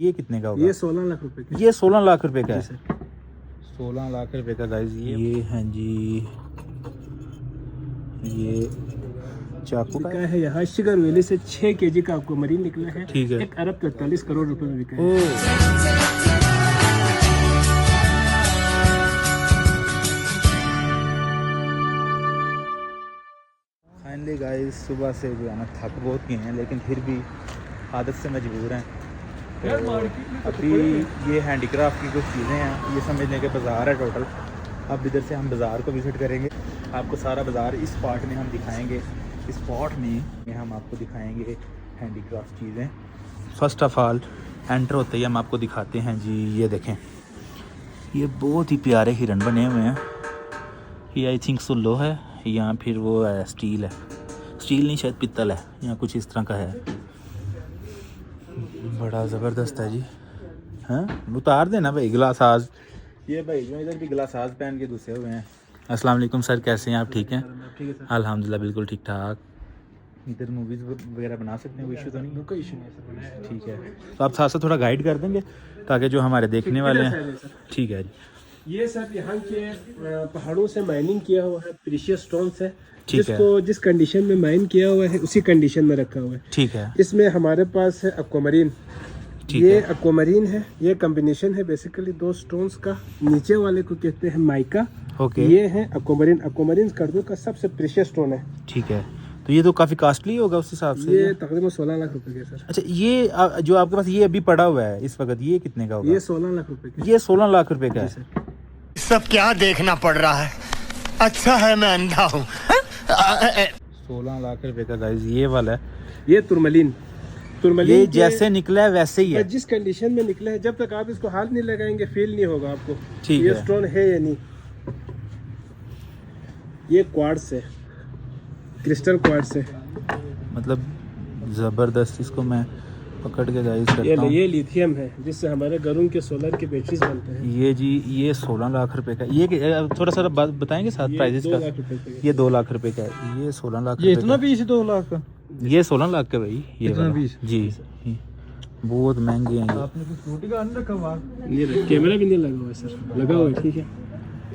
ये कितने का होगा? ये 16 लाख रुपए का। ये 16 लाख रुपए का है। 16 लाख रुपए का गाइस। ये हैं जी, ये चाकू का है यहाँ शुगर वैली से 6 kg का आपको मरीन निकला है। ठीक है। 1 अरब 43 करोड़ रुपए में बिका है। फाइनली गाइस सुबह से जो है ना थक बहुत गए हैं, लेकिन फिर भी आदत से मजबूर हैं। तो अभी ये हैंडीक्राफ्ट की कुछ चीज़ें हैं, ये समझने के बाज़ार है टोटल। अब इधर से हम बाज़ार को विज़िट करेंगे, आपको सारा बाज़ार इस पार्ट में हम दिखाएंगे। इस पार्ट में हम आपको दिखाएंगे हैंडीक्राफ्ट चीज़ें। फ़र्स्ट ऑफ़ ऑल एंटर होते ही हम आपको दिखाते हैं जी, ये देखें, ये बहुत ही प्यारे हिरन बने हुए हैं। ये आई थिंक सुल्लो है या फिर वो है स्टील है, स्टील नहीं शायद पित्तल है, या कुछ इस तरह का है। बड़ा ज़बरदस्त है जी। हाँ उतार देना भाई गिलास आज। ये भाई जो इधर भी गिलास आज पहन के घुसे हुए हैं। अस्सलाम वालेकुम सर, कैसे हैं आप? ठीक हैं? अल्हम्दुलिल्लाह बिल्कुल ठीक ठाक। इधर मूवीज़ वगैरह बना सकते हैं, कोई इशू तो नहीं? कोई इशू नहीं। ठीक है, तो आप साथ साथ थोड़ा गाइड कर देंगे ताकि जो हमारे देखने वाले हैं। ठीक है जी। ये सब यहाँ के पहाड़ों से माइनिंग किया हुआ है, प्रीशियस स्टोन्स है। ठीक है। जिसको जिस कंडीशन में माइन किया हुआ है उसी कंडीशन में रखा हुआ है। ठीक है। इसमें हमारे पास है एक्वामरीन। ये एक्वामरीन है, ये कॉम्बिनेशन है बेसिकली दो स्टोन्स का। नीचे वाले को कहते हैं माइका। ओके। ये है एक्वामरीन। एक्वामरीन कर्दू का सबसे प्रीशियस स्टोन है। ठीक है, तो ये तो काफ़ी कॉस्टली होगा उस हिसाब से। ये तकरीबन 16 लाख रुपए का सर। अच्छा, ये जो आपके पास ये अभी पड़ा हुआ है इस वक्त, ये कितने का होगा? ये 16 लाख रुपए का। ये 16 लाख रुपए का है। सब क्या देखना पड़ रहा है, अच्छा है मैं अंधा हूँ। 16 लाख रुपए का गाइस ये वाला है। ये तुर्मलिन। ये जैसे निकला है वैसे ही है। जिस कंडीशन में निकला है, जब तक आप इसको हाथ नहीं लगाएंगे फील नहीं होगा आपको ठीक ये है। स्टोन है या नहीं। ये क्वार्ट्स है, क्रिस्टल क्वार्ट्स है। मतलब ज़बरदस्त। इसको मैं पकड़ के गाइस करता हूँ। ये लिथियम है जिससे हमारे घरों के सोलर के बैटरीज बनते हैं। ये जी ये 16 लाख रुपए का। ये थोड़ा सा बात बताएंगे साथ प्राइजेस का? 2 लाख रुपए का। ये 2 लाख रुपए का है। ये 16 लाख। ये इतना पीस 2 लाख का? ये 16 लाख का भाई। ये इतना वाला पीस? जी, बहुत महंगे हैं ये। आपने कुछ फ्रूटी का अंदर रखा हुआ? ये कैमरा भी नहीं लगा हुआ है सर, लगा हुआ है। ठीक है।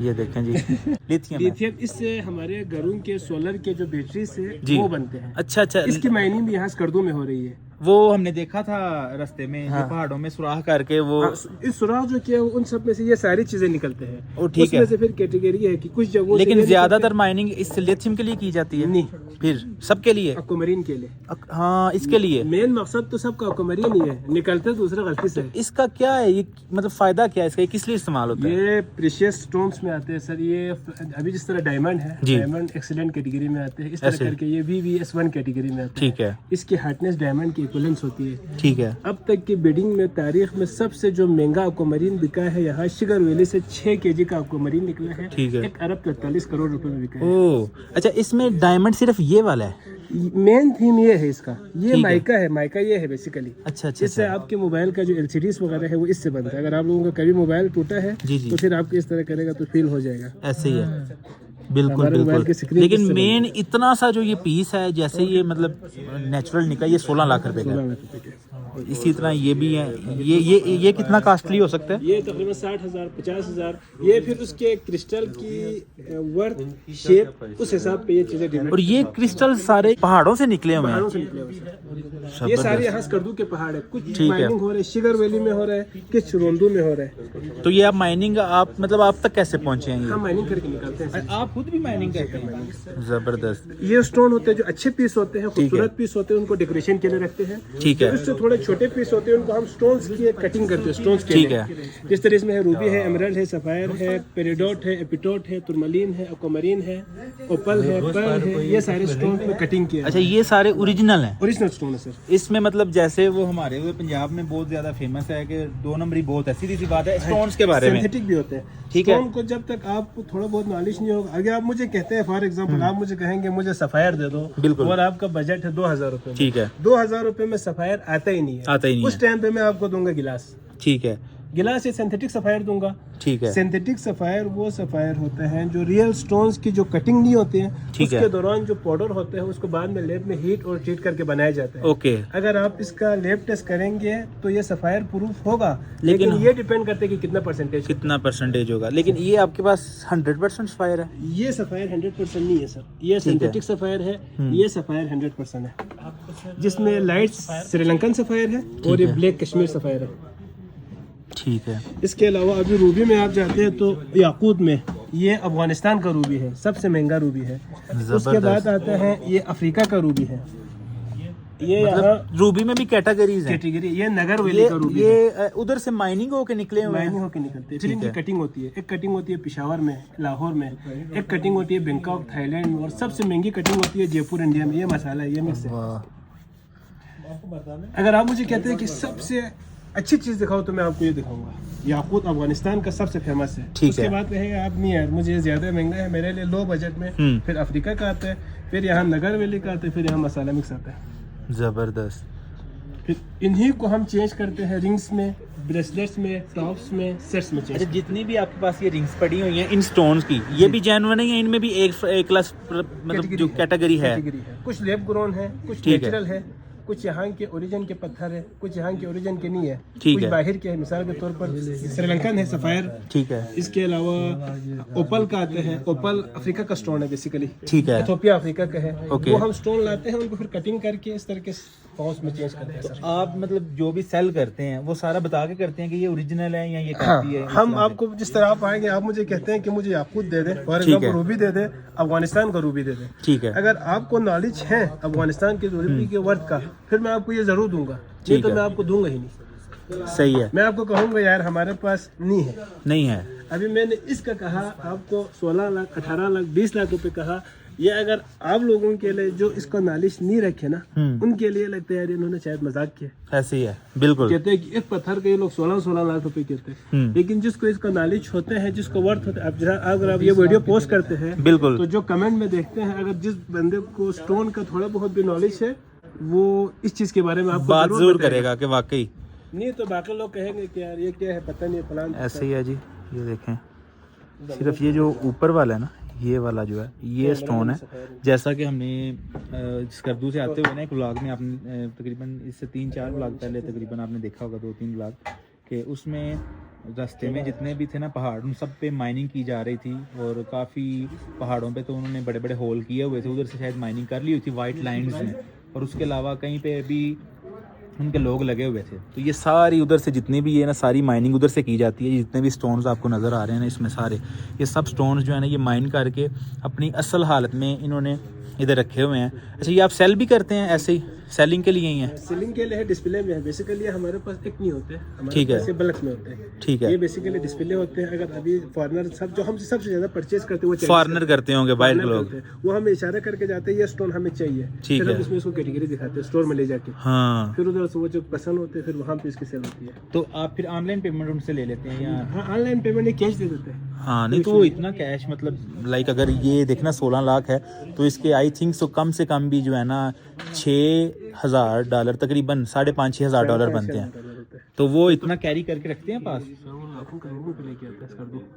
ये देखें जी लिथियम है। लिथियम इससे हमारे घरों के सोलर के जो बैटरी से जी। वो बनते हैं। अच्छा। इसकी माइनिंग भी यहाँ स्कर्दू में हो रही है। वो हमने देखा था रास्ते में, जो पहाड़ों में सुराख करके वो इस सुराख जो किया उन सब में से ये सारी चीजें निकलते हैं। ओ ठीक है। उसमें से फिर कैटेगरी है कि कुछ जगहों से लेकिन ये ज्यादातर माइनिंग इस लिथियम के लिए की जाती है? नहीं, फिर सबके लिए? एक्वामरीन के लिए। हाँ इसके लिए मेन मकसद तो सबका एक्वामरीन ही है, निकलते दूसरे गलती से। इसका क्या है ये, मतलब फायदा क्या है इसका? ये किस लिए इस्तेमाल होता है? ये प्रीशियस स्टोन्स में आते हैं सर। ये अभी जिस तरह डायमंड है, जी। डायमंड एक्सीलेंट कैटेगरी में आते हैं। इस तरह करके ये भी S1 कैटेगरी में आते हैं। ठीक है। इसकी हार्डनेस डायमंड की इक्विवेलेंस होती है। ठीक है। अब तक की बिडिंग में तारीख में सबसे जो महंगा एक्वामरीन बिका है यहाँ शुगर वैली से 6 kg का एक्वामरीन निकला है। ठीक है। 1 अरब 43 करोड़ रुपए में बिका है। ओ अच्छा, इसमें डायमंड सिर्फ ये वाला है? मेन थीम ये है इसका। ये ठीक है। माइका है, माइका ये है बेसिकली। अच्छा। इससे आपके मोबाइल का जो LCDs वगैरह है वो इससे बनता है। अगर आप लोगों का कभी मोबाइल टूटा है जी, जी। तो फिर आपको इस तरह करेगा तो फील हो जाएगा। ऐसे ही है। बिल्कुल हमारे मोबाइल की बिल्कुल। स्क्रीन लेकिन किससे मेन इतना सा जो ये पीस है, जैसे ये मतलब नेचुरल निकला, ये 16 लाख रुपए का 16 है। लाख रुपए के। इसी तरह ये भी है। ये कितना कॉस्टली हो सकता है? ये तकरीबन 60,000 50,000। ये फिर उसके क्रिस्टल की वर्थ शेप उस हिसाब पे ये चीजें डिपेंड। और ये क्रिस्टल सारे पहाड़ों से निकले हुए पहाड़ों हैं? से निकले हुए हैं। ये सारे यहाँ स्कर्दू के पहाड़ है। कुछ है। माइनिंग हो रहा है शुगर वैली में हो रहा है, कुछ रोंदू में हो रहा है। तो ये आप माइनिंग आप मतलब आप तक कैसे पहुंचे हैं? हम माइनिंग करके निकालते हैं। आप खुद भी माइनिंग करते हैं? जबरदस्त। ये स्टोन होते हैं जो अच्छे पीस होते हैं, खूबसूरत पीस होते हैं, उनको डेकोरेशन के लिए रखते हैं। ठीक है। उससे थोड़े छोटे पीस होते हैं उनको हम स्टोन्स की कटिंग करते हैं, स्टोन्स के ठीक लिए। है। जिस तरह इसमें है रूबी है, एमराल्ड है, सफायर है, पेरिडोट है, एपिटोट है, तुर्मलिन है, एक्वामरीन है, ओपल है, पर्ल है। ये सारे स्टोन में कटिंग किया अच्छा, ये सारे ओरिजिनल हैं? ओरिजिनल स्टोन है सर। इसमें मतलब जैसे वो हमारे हुए पंजाब में बहुत ज्यादा फेमस है कि 2 नंबरी बहुत है, सीधी सी बात है स्टोन्स के बारे में। सिंथेटिक भी होते हैं। ठीक है। स्टोन को जब तक आपको थोड़ा बहुत नॉलेज नहीं होगा, अगर आप मुझे कहते हैं फॉर एग्जांपल आप मुझे कहेंगे मुझे सफायर दे दो, बिल्कुल। और आपका बजट है 2000 रुपए में, ठीक है। 2000 रुपए में सफायर आता ही नहीं है। आता ही नहीं उस टाइम पे मैं आपको दूंगा गिलास। ठीक है। गिलास से सिंथेटिक सफ़ायर दूंगा। ठीक है। सिंथेटिक सफ़ायर वो सफ़ायर होते हैं जो रियल स्टोन्स की जो कटिंग नहीं होती है, ठीक है। उसके दौरान जो पाउडर होते हैं उसको बाद में लैब में हीट और ट्रीट करके बनाया जाता है। ओके। अगर आप इसका लैब टेस्ट करेंगे तो ये सफ़ायर प्रूफ होगा, लेकिन ये डिपेंड करता है कि कितना परसेंटेज होगा। लेकिन ये आपके पास 100% सफ़ायर है? ये सफ़ायर 100% नहीं है सर, ये सिंथेटिक सफ़ायर है। ये सफ़ायर 100% है, जिसमें लाइट श्रीलंकन सफ़ायर है और ये ब्लैक कश्मीर सफ़ायर है। ठीक है। इसके अलावा अभी रूबी में आप जाते हैं तो याकूत में ये अफगानिस्तान का रूबी है, सबसे महंगा रूबी है। उसके बाद आता है ये अफ्रीका का रूबी है। ये यहाँ रूबी में भी कैटेगरीज हैं। कैटेगरी, ये नगर वैली का रूबी है। ये उधर से माइनिंग होके निकले हुए हैं। माइनिंग होके निकलते हैं। फिर इनकी कटिंग होती है। एक कटिंग होती है पेशावर में, लाहौर में। एक कटिंग होती है बैंकॉक थाईलैंड में, और सबसे महंगी कटिंग होती है जयपुर इंडिया में। ये मसाला है, ये मिक्स है। अगर आप मुझे कहते हैं कि सबसे अच्छी चीज दिखाओ तो मैं आपको ये दिखाऊंगा। याकूत अफगानिस्तान का सबसे फेमस है। उसके बाद कहेगा आप नहीं यार मुझे ज्यादा महंगा है, मेरे लिए लो बजट में। फिर अफ्रीका का आता है, फिर यहाँ नगर वैली का आता है, फिर यहाँ मसाला मिक्स आता है। जबरदस्त। फिर इन्हीं को हम चेंज करते हैं रिंग्स में, ब्रेसलेट्स में, टॉप्स में, सेट्स में चेंज। अच्छा, जितनी भी आपके पास ये रिंग्स पड़ी हुई हैं इन स्टोन्स की, ये भी जेन्युइन है या इनमें भी एक क्लास मतलब जो कैटेगरी है? कुछ लैब ग्रोन है, कुछ नेचुरल है, कुछ यहाँ के ओरिजिन के पत्थर है, कुछ यहाँ के ओरिजिन के नहीं है, कुछ बाहर के है। मिसाल के तौर पर श्रीलंकन है सफायर। ठीक है। इसके अलावा ओपल का आते हैं। ओपल अफ्रीका का स्टोन है बेसिकली। ठीक है। इथोपिया अफ्रीका का है। ओके। वो हम स्टोन लाते हैं, उनको फिर कटिंग करके इस तरह के पाउच में चेंज करते हैं। तो आप मतलब जो भी सेल करते हैं वो सारा बता के करते हैं कि ये ओरिजिनल है या ये कॉपी है? हम आपको जिस तरह आप आएंगे, आप मुझे कहते हैं कि मुझे याकूत दे दे, फॉर एग्जांपल रूबी दे दे, अफगानिस्तान का रूबी दे दे। ठीक है। अगर आपको नॉलेज है अफगानिस्तान के रूबी के वर्थ का, फिर मैं आपको ये जरूर दूंगा। नहीं तो मैं आपको दूंगा ही नहीं। सही है। मैं आपको कहूंगा यार हमारे पास नहीं है। अभी मैंने इसका कहा आपको 16 लाख 18 लाख 20 लाख रुपए कहा। ये अगर आप लोगों के लिए जो इसको नॉलेज नहीं रखे ना, उनके लिए लगता है यार इन्होंने शायद मजाक किया। ऐसे ही है, बिल्कुल। कहते हैं कि इस पत्थर के ये लोग 16 लाख रुपए कहते हैं, लेकिन जिसको इसका नॉलेज होते हैं, जिसको वर्थ होता है, अगर आप ये वीडियो पोस्ट करते हैं बिल्कुल, तो जो कमेंट में देखते हैं, अगर जिस बंदे को स्टोन का थोड़ा बहुत भी नॉलेज है वो इस चीज के बारे में आपको बात जरूर करेगा कि वाकई। नहीं तो बाकी लोग कहेंगे कि यार ये क्या है, पता नहीं फलान। ऐसे ही है जी। ये देखें, सिर्फ ये जो ऊपर वाला है ना, ये वाला जो है ये स्टोन है। जैसा कि हमने स्कर्दू से आते हुए ना एक व्लॉग में आपने तकरीबन इससे 3-4 व्लॉग पहले तकरीबन आपने देखा होगा, 2-3 व्लॉग के, उसमें रास्ते में जितने भी थे ना पहाड़, उन सब पे माइनिंग की जा रही थी। और काफ़ी पहाड़ों पे तो उन्होंने बड़े बड़े होल किए हुए थे, उधर से शायद माइनिंग कर ली हुई थी वाइट लाइन्स में। और उसके अलावा कहीं पे भी उनके लोग लगे हुए थे। तो ये सारी उधर से जितनी भी है ना, सारी माइनिंग उधर से की जाती है। जितने भी स्टोन्स आपको नज़र आ रहे हैं ना इसमें सारे, ये सब स्टोन्स जो है ना ये माइन करके अपनी असल हालत में इन्होंने इधर रखे हुए हैं। अच्छा, ये आप सेल भी करते हैं ऐसे ही, सेलिंग के लिए ही है? सेलिंग के लिए है, डिस्प्ले में है। बेसिकली हमारे पास एक नहीं होते, ठीक है, हमारे बल्क में होते हैं। ठीक है। ये बेसिकली डिस्प्ले होते हैं। अगर अभी फॉरेनर सब जो हमसे सबसे ज्यादा परचेज करते हैं वो फॉरेनर करते होंगे, बाहर के लोग, वो हमें इशारा करके जाते हैं ये स्टोन हमें चाहिए। ठीक है। इसमें उसको कैटेगरी दिखाते हैं स्टोर में ले जाके। हाँ। फिर उधर से वो जो पसंद होते हैं फिर वहाँ पे इसकी सेल होती है। तो आप फिर ऑनलाइन पेमेंट उनसे ले लेते हैं या? हाँ, ऑनलाइन पेमेंट नहीं, कैश दे देते हैं। हाँ, नहीं तो वो इतना कैश मतलब लाइक अगर ये देखना 16 लाख है तो इसके आई थिंक सो कम से कम भी जो है ना $6,000 तकरीबन $5,500-6,000 बनते हैं। तो वो इतना कैरी करके रखते हैं पास।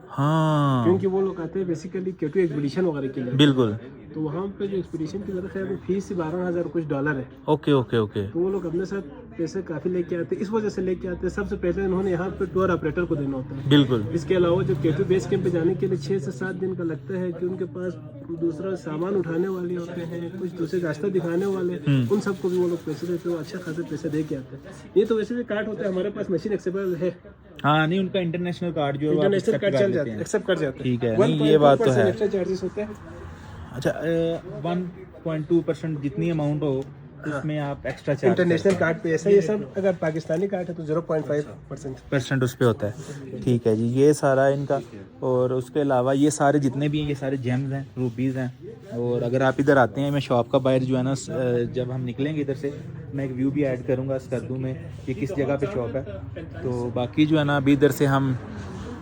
हाँ, क्योंकि वो लोग आते हैं बेसिकली K2 एक्सपीडिशन वगैरह के लिए। बिल्कुल। तो वहाँ पे जो एक्सपीडिशन की तरफ है वो फीस $12,000 कुछ डॉलर है। Okay okay okay. तो वो लोग अपने साथ पैसे काफ़ी लेके आते हैं, इस वजह से लेके आते हैं। सबसे पहले उन्होंने यहाँ पे टूर ऑपरेटर को देना होता है। बिल्कुल। इसके अलावा जो K2 बेस कैंप पे जाने के लिए 6 से 7 दिन का लगता है कि उनके पास दूसरा सामान उठाने वाले होते हैं, कुछ दूसरे रास्ता दिखाने वाले, उन सबको भी वो लोग पैसे देते हैं। अच्छा खासा पैसे दे के आते हैं। ये तो वैसे भी कार्ड होता है, हमारे पास मशीन एक्सेप्टेबल है। हाँ, नहीं उनका इंटरनेशनल कार्ड जो इंटरनेशनल कार्ड चल जाता है, एक्सेप्ट कर जाते हैं। ठीक है, नहीं ये बात तो है। एक्स्ट्रा चार्जेस होते हैं। अच्छा, 1.2% जितनी अमाउंट हो उसमें आप एक्स्ट्रा चार्ज इंटरनेशनल कार्ड पे ऐसा ये सब। अगर पाकिस्तानी कार्ड है तो 0.5% उस पे होता है। ठीक है जी, ये सारा इनका। और उसके अलावा ये सारे जितने भी हैं ये सारे जेम्स हैं, रूबीज़ हैं। और अगर आप इधर आते हैं, मैं शॉप का बाहर जो है ना, जब हम निकलेंगे इधर से मैं एक व्यू भी ऐड करूँगा स्कर्दू में कि किस जगह पे शॉप है। तो बाकी जो है ना अभी इधर से हम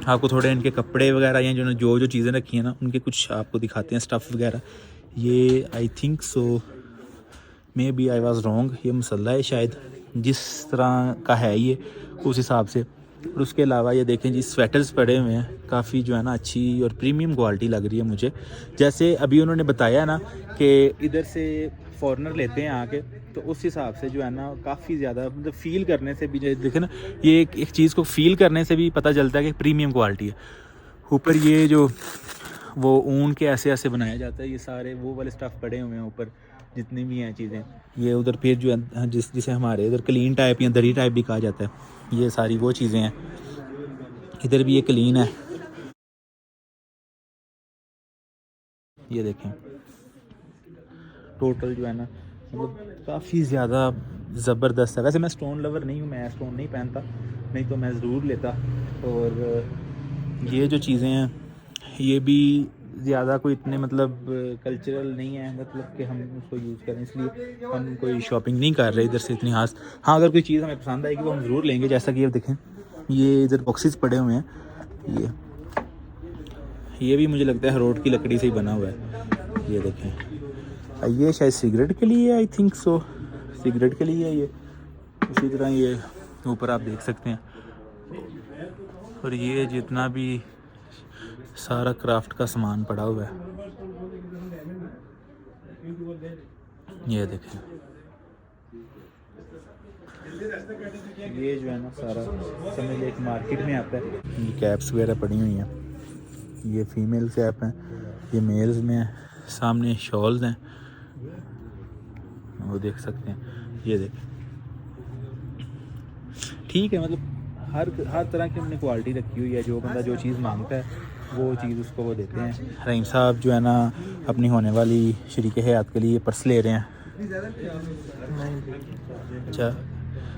आपको थोड़े इनके कपड़े वगैरह या जो चीज़ें रखी हैं ना उनके कुछ आपको दिखाते हैं, स्टफ़ वगैरह। ये I think so maybe I was wrong, ये मसल्ला है शायद, जिस तरह का है ये उस हिसाब से और उसके अलावा ये देखें जी स्वेटर्स पड़े हुए हैं, काफ़ी जो है ना अच्छी और प्रीमियम क्वालिटी लग रही है मुझे। जैसे अभी उन्होंने बताया ना कि इधर से फॉरेनर लेते हैं आके, तो उस हिसाब से जो है ना काफ़ी ज़्यादा मतलब फ़ील करने से भी देखें ना, ये एक चीज़ को फ़ील करने से भी पता चलता है कि प्रीमियम क्वालिटी है। ऊपर ये जो वो ऊन के ऐसे ऐसे बनाया जाता है, ये सारे वो वाले स्टफ़ पड़े हुए हैं ऊपर जितनी भी हैं चीज़ें। ये उधर फिर जो है जिसे हमारे इधर क्लीन टाइप या दरी टाइप भी कहा जाता है, ये सारी वो चीज़ें हैं। इधर भी ये क्लीन है, ये देखें टोटल जो है ना मतलब काफ़ी ज़्यादा ज़बरदस्त है। वैसे मैं स्टोन लवर नहीं हूँ, मैं स्टोन नहीं पहनता, नहीं तो मैं ज़रूर लेता। और ये जो चीज़ें हैं ये भी ज़्यादा कोई इतने मतलब कल्चरल नहीं है, मतलब कि हम उसको यूज़ करें, इसलिए हम कोई शॉपिंग नहीं कर रहे इधर से इतनी खास। हाँ, अगर कोई चीज़ हमें पसंद आएगी वो हम ज़रूर लेंगे। जैसा कि आप देखें ये इधर बॉक्सेस पड़े हुए हैं, ये भी मुझे लगता है रोड की लकड़ी से ही बना हुआ है। ये देखें, ये शायद सिगरेट के लिए आई थिंक सो, सिगरेट के लिए है ये। इसी तरह ये ऊपर आप देख सकते हैं, और ये जितना भी सारा क्राफ्ट का सामान पड़ा हुआ है, ये देखें। ये जो है ना सारा समझ एक मार्केट में आता है। ये कैप्स वगैरह पड़ी हुई हैं, ये फीमेल कैप हैं, ये मेल्स में है। सामने शॉल्स हैं, वो देख सकते हैं, ये देखें। ठीक है, मतलब हर तरह की हमने क्वालिटी रखी हुई है। जो बंदा जो चीज़ मांगता है वो चीज़ उसको वो देते हैं। रहीम साहब जो है ना अपनी होने वाली शरीक हयात के लिए पर्स ले रहे हैं। अच्छा,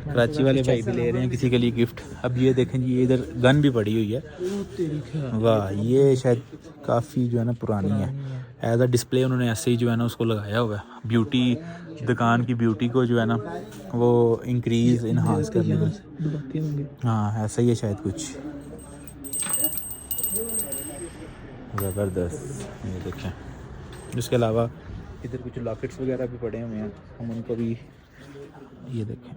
कराची वाले भाई भी ले रहे हैं किसी के लिए गिफ्ट। अब ये देखें जी, ये इधर गन भी पड़ी हुई है। वाह, ये शायद काफ़ी जो है ना पुरानी है। एज अ डिस्प्ले उन्होंने ऐसे ही जो है ना उसको लगाया हुआ है। ब्यूटी, दुकान की ब्यूटी को जो है ना वो इंक्रीज़ इन्हांस करने में। हाँ, ऐसा ही है शायद कुछ। ज़बरदस्त, ये देखें। इसके अलावा इधर कुछ लॉकेट्स वगैरह भी पड़े हुए हैं, हम उनको भी ये देखें।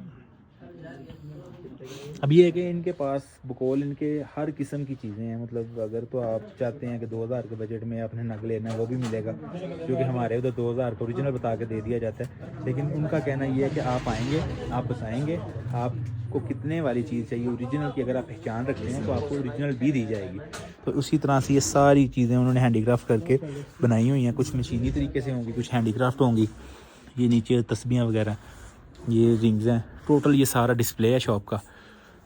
अब ये है कि इनके पास बकौल इनके हर किस्म की चीज़ें हैं। मतलब अगर तो आप चाहते हैं कि 2000 के बजट में आपने नग लेना है वो भी मिलेगा, क्योंकि हमारे उधर 2000 का ओरिजिनल बता के दे दिया जाता है। लेकिन उनका कहना ये है कि आप आएंगे, आप बताएंगे आपको कितने वाली चीज़ चाहिए ओरिजिनल की। अगर आप पहचान रखते हैं तो आपको ओरिजिनल भी दी जाएगी। तो उसी तरह से ये सारी चीज़ें उन्होंने हैंडीक्राफ्ट करके बनाई हुई हैं। कुछ मशीनी तरीके से होंगी, कुछ हैंडीक्राफ्ट होंगी। ये नीचे तस्बीहां वगैरह, ये रिंग्स हैं। टोटल ये सारा डिस्प्ले है शॉप का।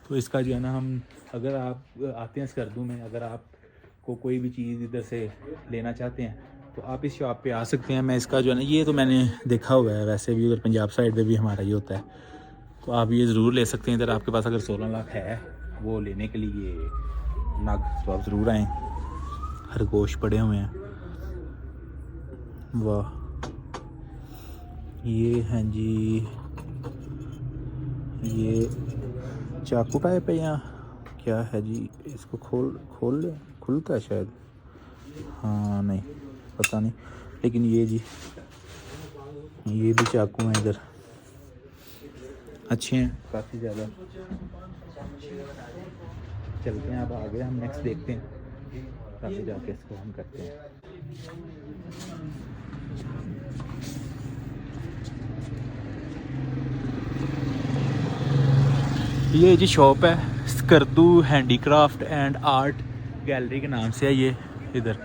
तो इसका जो है ना हम, अगर आप आते हैं स्कर्दू में, अगर आपको कोई भी चीज़ इधर से लेना चाहते हैं तो आप इस शॉप पे आ सकते हैं। मैं इसका जो है ना, ये तो मैंने देखा हुआ है, वैसे भी उधर पंजाब साइड पे भी हमारा ये होता है। तो आप ये ज़रूर ले सकते हैं। इधर आपके पास अगर 16 लाख है वो लेने के लिए नग, तो आप ज़रूर आएँ। खरगोश पड़े हुए हैं, वाह। ये हैं जी, ये चाकू टाइप है या क्या है जी? इसको खोल ले, खुलता है शायद, हाँ नहीं पता नहीं। लेकिन ये जी, ये भी चाकू हैं इधर, अच्छे हैं काफ़ी ज़्यादा। चलते हैं अब आगे, हम नेक्स्ट देखते हैं, आगे जाके इसको हम करते हैं। ये जी शॉप है Skardu handicraft and art gallery के नाम से है ये इधर।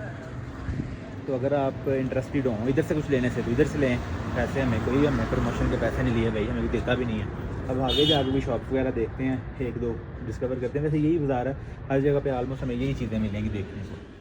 तो अगर आप इंटरेस्टेड हो इधर से कुछ लेने से तो इधर से लें। पैसे हमें कोई, हमने प्रमोशन के पैसे नहीं लिए भाई, हमें कोई देता भी नहीं है। अब आगे जाके भी शॉप वगैरह देखते हैं, एक दो डिस्कवर करते हैं। वैसे यही बाज़ार है, हर जगह पे आलमोस्ट हमें यही चीज़ें मिलेंगी देखने को।